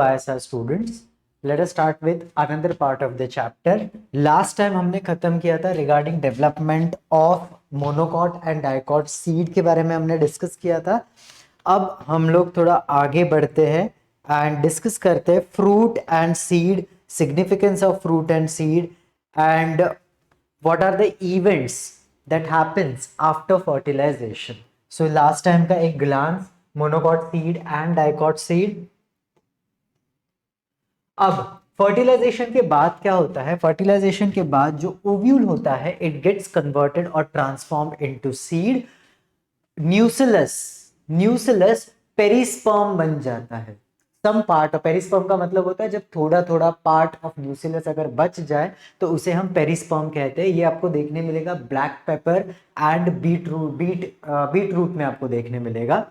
YSR students, let us start with another part of the chapter. Last time हमने खत्म किया था regarding development of monocot and dicot seed के बारे में हमने डिस्कस किया था. अब हम लोग थोड़ा आगे बढ़ते हैं एंड डिस्कस करते हैं fruit and seed, significance of fruit and seed and what are the events that happens after fertilization. So last time का एक glance monocot seed and dicot seed. अब फर्टिलाइजेशन के बाद क्या होता है? फर्टिलाइजेशन के बाद जो ओव्यूल होता है इट गेट्स कन्वर्टेड और ट्रांसफॉर्म्ड इनटू सीड. न्यूसिलस पेरिस्पर्म बन जाता है. सम पार्ट ऑफ पेरिस्पर्म का मतलब होता है जब थोड़ा थोड़ा पार्ट ऑफ न्यूसिलस अगर बच जाए तो उसे हम पेरिस्पर्म कहते हैं. ये आपको देखने मिलेगा black paper and beat route में आपको देखने मिलेगा.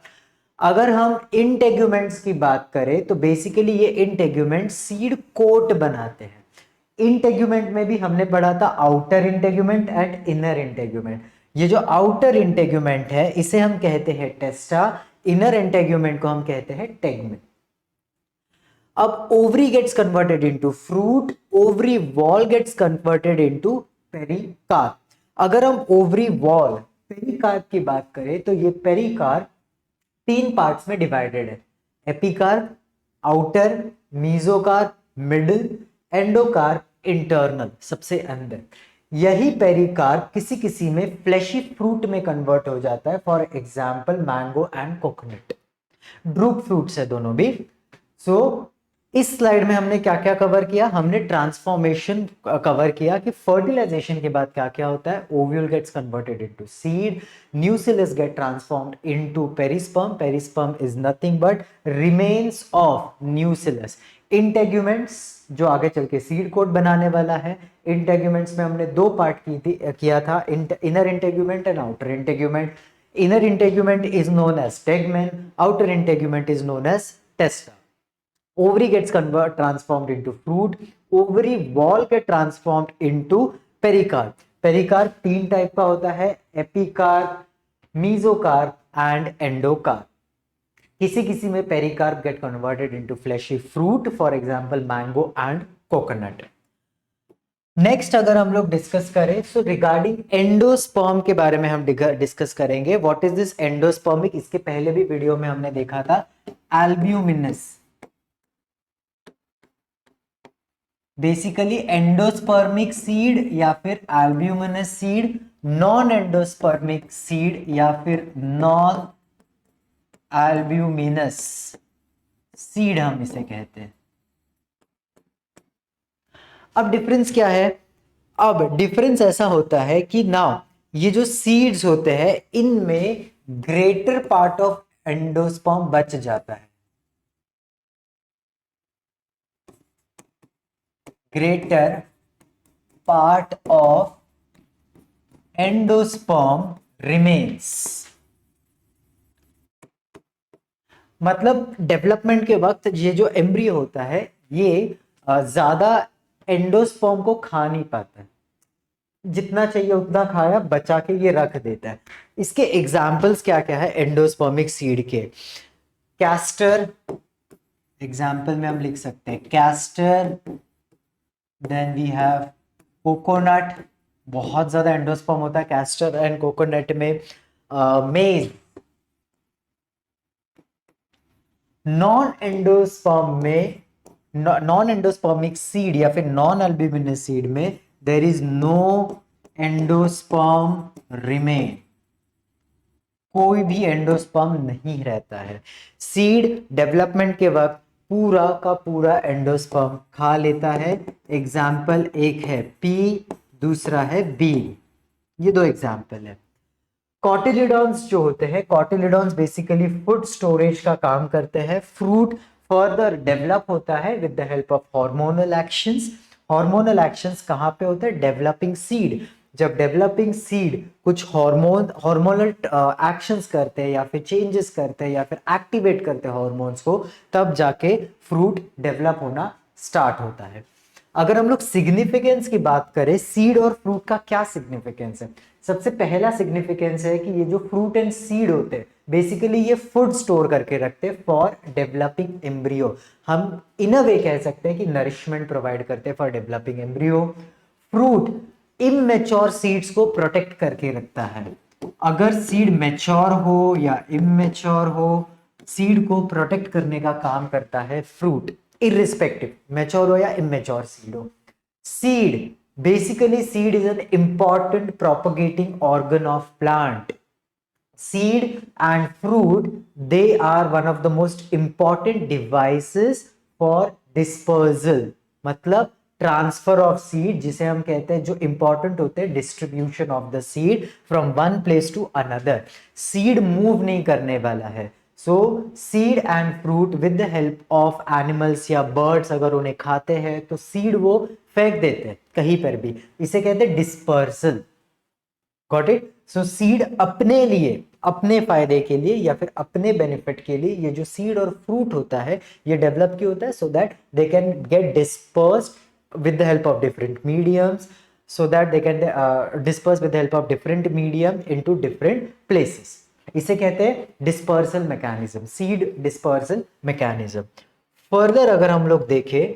अगर हम इंटेग्यूमेंट्स की बात करें तो बेसिकली ये इंटेग्यूमेंट सीड कोट बनाते हैं. इंटेग्यूमेंट में भी हमने पढ़ा था outer integument and inner integument. ये जो आउटर इंटेग्यूमेंट है इसे हम कहते हैं टेस्टा, इनर इंटेग्यूमेंट को हम कहते हैं टेगमेन. अब ovary gets converted into fruit, ovary wall gets converted into pericarp. अगर हम ओवरी वॉल पेरिकार्प की बात करें तो ये पेरिकार्प 3 पार्ट्स में डिवाइडेड है. Epicarp, outer, mesocarp, middle, endocarp, internal, सबसे अंदर. यही पेरिकार्प किसी किसी में फ्लैशी फ्रूट में कन्वर्ट हो जाता है. For example mango and coconut, drupe fruits है दोनों भी. सो इस स्लाइड में हमने क्या क्या कवर किया? हमने ट्रांसफॉर्मेशन कवर किया कि फर्टिलाइजेशन के बाद क्या क्या होता है. Ovule gets converted into seed, nucellus get transformed into perisperm. Perisperm is nothing but remains of nucellus. Integuments जो आगे चल के सीड कोट बनाने वाला है. इंटेग्यूमेंट्स में हमने 2 पार्ट किया था, inner integument and outer integument. Inner integument is known as tegmen, outer integument is known as testa. Ovary gets transformed into fruit. Ovary wall get transformed into pericarp. Pericarp 3 type का होता है, epicarp, mesocarp and endocarp. किसी किसी में pericarp get converted into fleshy fruit, for example mango and coconut. Next अगर हम लोग discuss करें तो रिगार्डिंग एंडोस्पर्म के बारे में हम डिस्कस करेंगे. What is this endospermic? इसके पहले भी वीडियो में हमने देखा था एल्ब्यूमिनस. बेसिकली एंडोस्पर्मिक सीड या फिर albuminous seed, non endospermic seed या फिर नॉन एल्ब्यूमिनस सीड हम इसे कहते हैं. अब डिफरेंस क्या है? अब डिफरेंस ऐसा होता है कि नाउ ये जो सीड्स होते हैं इनमें ग्रेटर पार्ट ऑफ एंडोस्पर्म बच जाता है. greater part of endosperm remains. मतलब डेवलपमेंट के वक्त ये जो एम्ब्रियो होता है ये ज्यादा एंडोस्पर्म को खा नहीं पाता है. जितना चाहिए उतना खाया, बचा के ये रख देता है. इसके एग्जाम्पल्स क्या क्या है एंडोस्पर्मिक सीड के? कैस्टर एग्जाम्पल में हम लिख सकते हैं castor. Then we have coconut, बहुत ज्यादा एंडोस्पर्म होता है कैस्टर एंड कोकोनट में. मेज, नॉन एंडोस्पर्म में, नॉन एंडोस्पर्मिक सीड या फिर नॉन अल्ब्यूमिनस सीड में there is no endosperm remain. कोई भी एंडोस्पर्म नहीं रहता है. सीड डेवलपमेंट के वक्त पूरा का पूरा एंडोस्पर्म खा लेता है. एग्जाम्पल एक है पी, दूसरा है बी. ये 2 एग्जाम्पल है. कॉटिलिडॉन्स जो होते हैं, कॉटिलिडॉन्स बेसिकली फूड स्टोरेज का काम करते हैं. फ्रूट फर्दर डेवलप होता है with the help of hormonal actions. Hormonal actions कहाँ पे होते हैं? Developing seed. जब डेवलपिंग सीड कुछ हार्मोनल एक्शंस करते हैं या फिर चेंजेस करते हैं या फिर एक्टिवेट करते हैं हार्मोन्स को, तब जाके फ्रूट डेवलप होना स्टार्ट होता है. अगर हम लोग सिग्निफिकेंस की बात करें, सीड और फ्रूट का क्या सिग्निफिकेंस है? सबसे पहला सिग्निफिकेंस है कि ये जो फ्रूट एंड सीड होते हैं बेसिकली ये फूड स्टोर करके रखते फॉर डेवलपिंग एम्ब्रियो। हम इन अ वे कह सकते हैं कि नरिशमेंट प्रोवाइड करते for developing embryo. Fruit immature seeds को प्रोटेक्ट करके रखता है। अगर सीड मैच्योर हो या इमेच्योर हो, सीड को प्रोटेक्ट करने का काम करता है फ्रूट, इररिस्पेक्टिव मैच्योर हो या इमेच्योर सीड हो। Seed, basically seed is an important propagating organ of plant. Seed and fruit, they are one of the most important devices for dispersal, मतलब ट्रांसफर ऑफ सीड, जिसे हम कहते हैं जो important होते हैं distribution of the seed from one place to another. Seed move नहीं करने वाला है, so seed and fruit with the help of animals या बर्ड्स अगर उन्हें खाते हैं तो सीड वो फेंक देते हैं कहीं पर भी, इसे कहते हैं dispersal. Got it? So seed अपने लिए, अपने फायदे के लिए या फिर अपने बेनिफिट के लिए, ये जो सीड और फ्रूट होता है ये डेवलप क्यों होता है? So that they can get dispersed with the help of different mediums, so that they can disperse with the help of different medium into different places. इसे कहते हैं dispersal mechanism, seed dispersal mechanism. Further अगर हम लोग देखें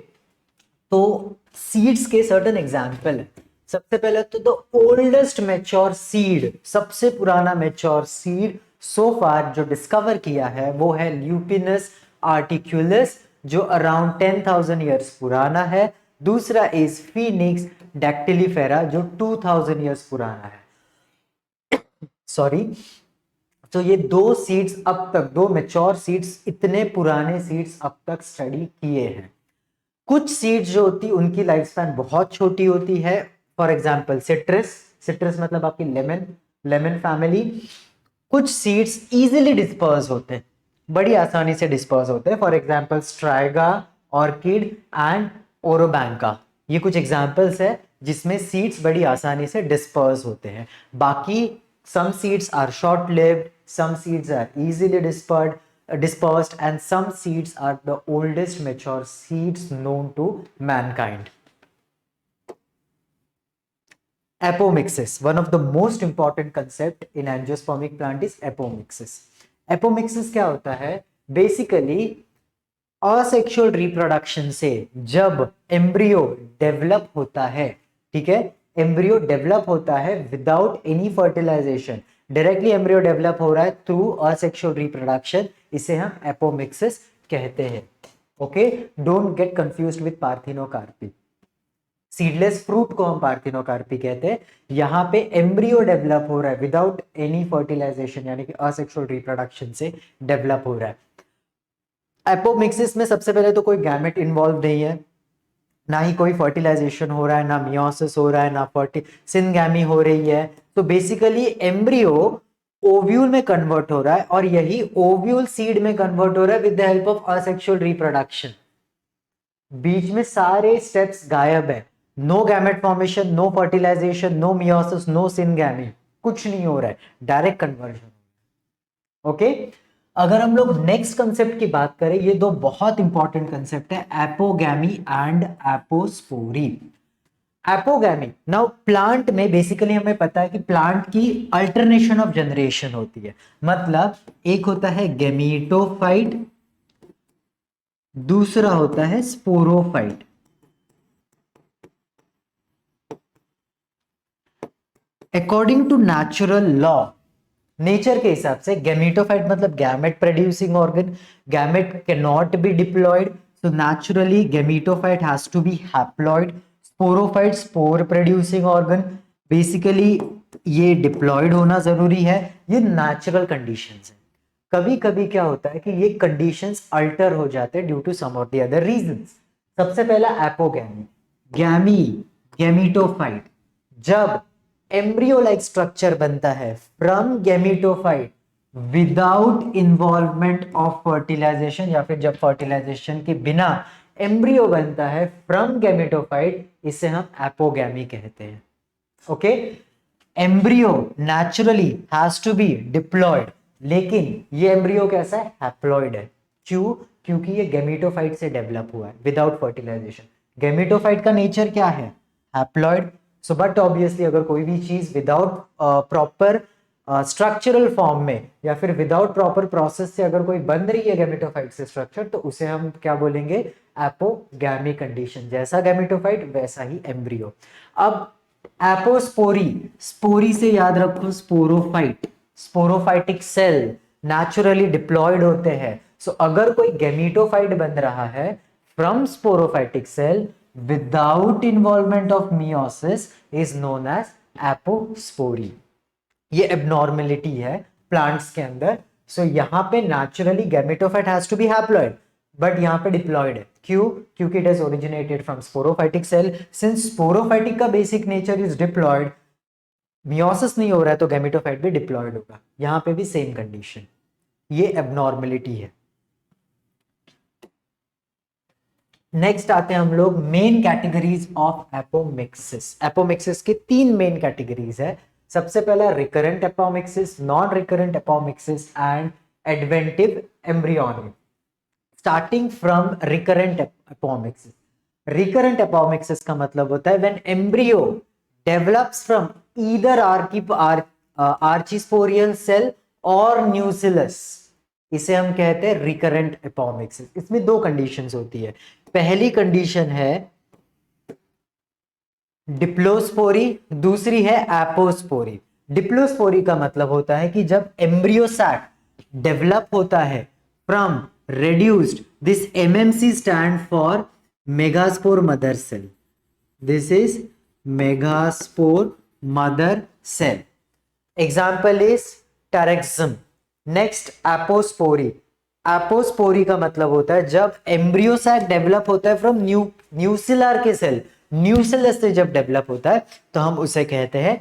तो seeds के certain example है। सबसे पहले तो द ओल्डेस्ट मैच्योर सीड, सबसे पुराना मैच्योर सीड सो फार जो डिस्कवर किया है वो है ल्यूपिनस आर्टिक्यूलस, जो अराउंड 10,000 ईयर्स पुराना है। दूसरा इज फीनिक्स डैक्टिलीफेरा जो 2000 ईयर्स पुराना है। सॉरी। तो ये दो सीड्स अब तक, दो मैच्योर सीड्स, इतने पुराने सीड्स अब तक स्टडी किए हैं। कुछ सीड्स जो होती है उनकी लाइफ स्पैन बहुत छोटी होती है। फॉर एग्जाम्पल सिट्रस, सिट्रस मतलब आपकी लेमन, लेमन फैमिली। कुछ सीड्स इजीली डिस्पर्स होते हैं, बड़ी आसानी से डिस्पर्स होते हैं। For example striga, orchid and orobanche, ये कुछ एग्जाम्पल्स है जिसमें सीड्स बड़ी आसानी से डिस्पर्स होते हैं। बाकी some seeds are short lived, some seeds are easily dispersed and some seeds are the oldest mature seeds known to mankind. Apomixis, one of the most important concept in angiospermic plant is apomixis. Apomixis क्या होता है? Basically asexual reproduction से जब embryo develop होता है, ठीक है, embryo develop होता है without any fertilisation, directly embryo develop हो रहा है थ्रू असेक्सुअल रिप्रोडक्शन, इसे हम एपोमिक्सिस कहते हैं। Okay, don't get confused with parthenocarpy. Seedless fruit को हम पार्थिनोकार्पी कहते हैं। यहाँ पे एम्ब्रियो डेवलप हो रहा है विदाउट एनी फर्टिलाइजेशन, यानी कि असेक्सुअल रिप्रोडक्शन से डेवलप हो रहा है। एपोमिक्सिस में सबसे पहले तो कोई गैमेट इन्वॉल्व नहीं है, ना ही कोई फर्टिलाइजेशन हो रहा है, ना मियोसिस हो रहा है, ना सिनगैमी हो रही है। तो बेसिकली एम्ब्रियो ओव्यूल में कन्वर्ट हो रहा है और यही ओव्यूल सीड में कन्वर्ट हो रहा है with the help of asexual reproduction. बीच में सारे स्टेप्स गायब है, no gamete formation, no fertilisation, no meiosis, no syngamy, कुछ नहीं हो रहा है, डायरेक्ट कन्वर्जन। ओके, अगर हम लोग नेक्स्ट कंसेप्ट की बात करें, ये दो बहुत इंपॉर्टेंट कंसेप्ट है, apogamy and apospory. Apogamy, now plant में बेसिकली हमें पता है कि प्लांट की अल्टरनेशन ऑफ जनरेशन होती है। मतलब एक होता है गैमीटोफाइट, दूसरा होता है sporophyte. According to natural law, nature के हिसाब से गैमेटोफाइट मतलब gamete producing organ, gamete can not be diploid, so naturally gametophyte has to be haploid. Sporophyte spore producing organ, basically ये डिप्लॉयड होना जरूरी है। ये नेचुरल कंडीशंस है। कभी कभी क्या होता है कि ये कंडीशंस अल्टर हो जाते हैं due to some of the other reasons. सबसे पहला एपोगैमी, गैमी, गैमेटोफाइट, जब एम्ब्रियो लाइक स्ट्रक्चर बनता है from gametophyte without involvement of fertilisation, या फिर जब फर्टिलाइजेशन के बिना एम्ब्रियो बनता है फ्रॉम गैमेटोफाइट, इसे हम एपोगैमी कहते हैं। Okay, embryo naturally has to be diploid, लेकिन ये एम्ब्रियो कैसा है? हैप्लॉयड है। क्यों? क्योंकि ये गैमेटोफाइट से डेवलप हुआ है विदाउट फर्टिलाइजेशन। गैमेटोफाइट का नेचर क्या है? हैप्लॉयड। सो बट ऑब्वियसली अगर कोई भी चीज विदाउट प्रॉपर स्ट्रक्चरल फॉर्म में या फिर विदाउट प्रॉपर प्रोसेस से अगर कोई बन रही है गैमेटोफाइट से स्ट्रक्चर, तो उसे हम क्या बोलेंगे, एपोगैमी कंडीशन। जैसा गैमेटोफाइट वैसा ही एम्ब्रियो। अब एपोस्पोरी, स्पोरी से याद रखो sporophyte, sporophytic cell naturally diploid होते हैं। सो अगर कोई गैमेटोफाइट बन रहा है from sporophytic cell without involvement of meiosis is known as apospory. ये एबनॉर्मेलिटी है प्लांट्स के अंदर। सो यहाँ पे naturally gametophyte has to be haploid, but यहाँ पे डिप्लॉयड है। क्यों? क्योंकि it is originated from sporophytic cell. Since sporophytic का basic nature is diploid, meiosis नहीं हो रहा है तो गैमेटोफाइट भी डिप्लॉयड होगा। यहाँ पे भी सेम कंडीशन, ये एबनॉर्मेलिटी है। नेक्स्ट आते हैं हम लोग main categories of apomixis. Apomixis के 3 मेन कैटेगरीज है। सबसे पहला recurrent apomixis, non recurrent apomixis and adventive embryonic. Starting from recurrent apomixis. Recurrent apomixis का मतलब होता है when embryo develops from either archesporial cell और न्यूसिलस, इसे हम कहते हैं रिकरेंट एपोमिक्सिस। इसमें 2 कंडीशंस होती है। पहली कंडीशन है डिप्लोस्पोरी, दूसरी है एपोस्पोरी। डिप्लोस्पोरी का मतलब होता है कि जब एम्ब्रियो सैक डेवलप होता है from reduced, this MMC stand for megaspore mother cell. This is megaspore mother cell. Example is terexum. Next apospory. Apospory का मतलब होता है जब एम्ब्रियो सैक डेवलप होता है फ्रॉम न्यूसिलर के सेल, न्यूसिलस से जब डेवलप होता है तो हम उसे कहते हैं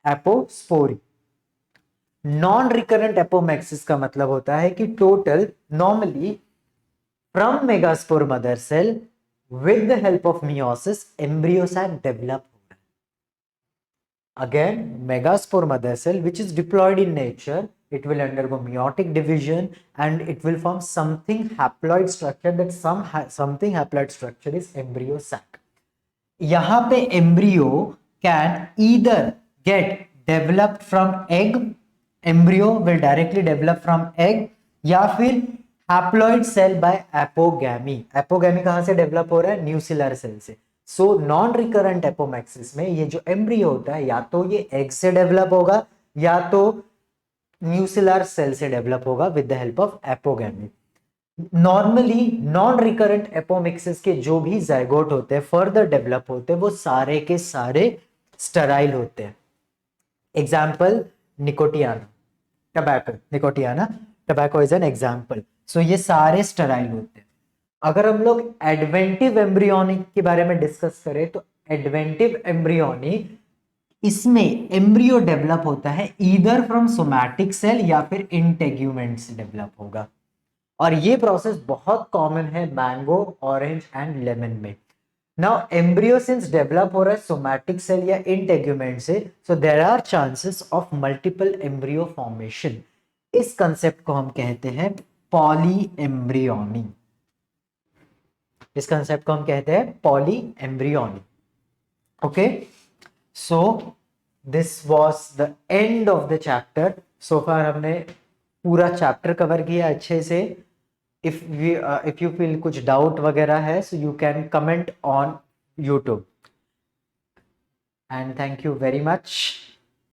एपोस्पोरी। नॉन रिकरेंट एपोमैक्सिस का मतलब होता है कि total normally from megaspore mother cell with the help of meiosis embryo sac develop हो रहा है। Again megaspore mother cell which is diploid in nature, it will undergo meiotic division and it will form something haploid structure. That something haploid structure is embryo sac. यहाँ पे embryo can either get developed from egg, embryo will directly develop from egg, या फिर haploid cell by apogamy. apogamy कहाँ से develop हो रहा है? न्यूसिलर cell से। सो नॉन रिकरेंट एपोमैक्सिस में ये जो एम्ब्रियो होता है या तो ये एग से डेवलप होगा या तो न्यूसिलर सेल से डेवलप होगा with the help of apogamy. Normally non recurrent apomixis के जो भी जाइगोट होते हैं फर्दर डेवलप होते हैं वो सारे के सारे स्टेराइल होते हैं। Example nicotiana, tobacco, nicotiana tobacco is an example. So ये सारे स्टेराइल होते हैं। अगर हम लोग एडवेंटिव एम्ब्रियोनिक के बारे में डिस्कस करें तो एडवेंटिव एम्ब्रियोनिक, इसमें एम्ब्रियो डेवलप होता है ईदर फ्रॉम सोमैटिक सेल या फिर इंटेग्यूमेंट से डेवलप होगा। और ये प्रोसेस बहुत कॉमन है मैंगो, ऑरेंज एंड लेमन में। नाउ एम्ब्रियो सिंस डेवलप हो रहा है सोमैटिक सेल या इंटेग्यूमेंट से, so there are chances of multiple embryo formation. इस कंसेप्ट को हम कहते हैं पॉली एम्ब्रियोनी। इस कंसेप्ट को हम कहते हैं poly embryony. Okay, so this was the end of the chapter. So far हमने पूरा चैप्टर कवर किया अच्छे से। if you feel कुछ डाउट वगैरह है so you can comment on YouTube and thank you very much.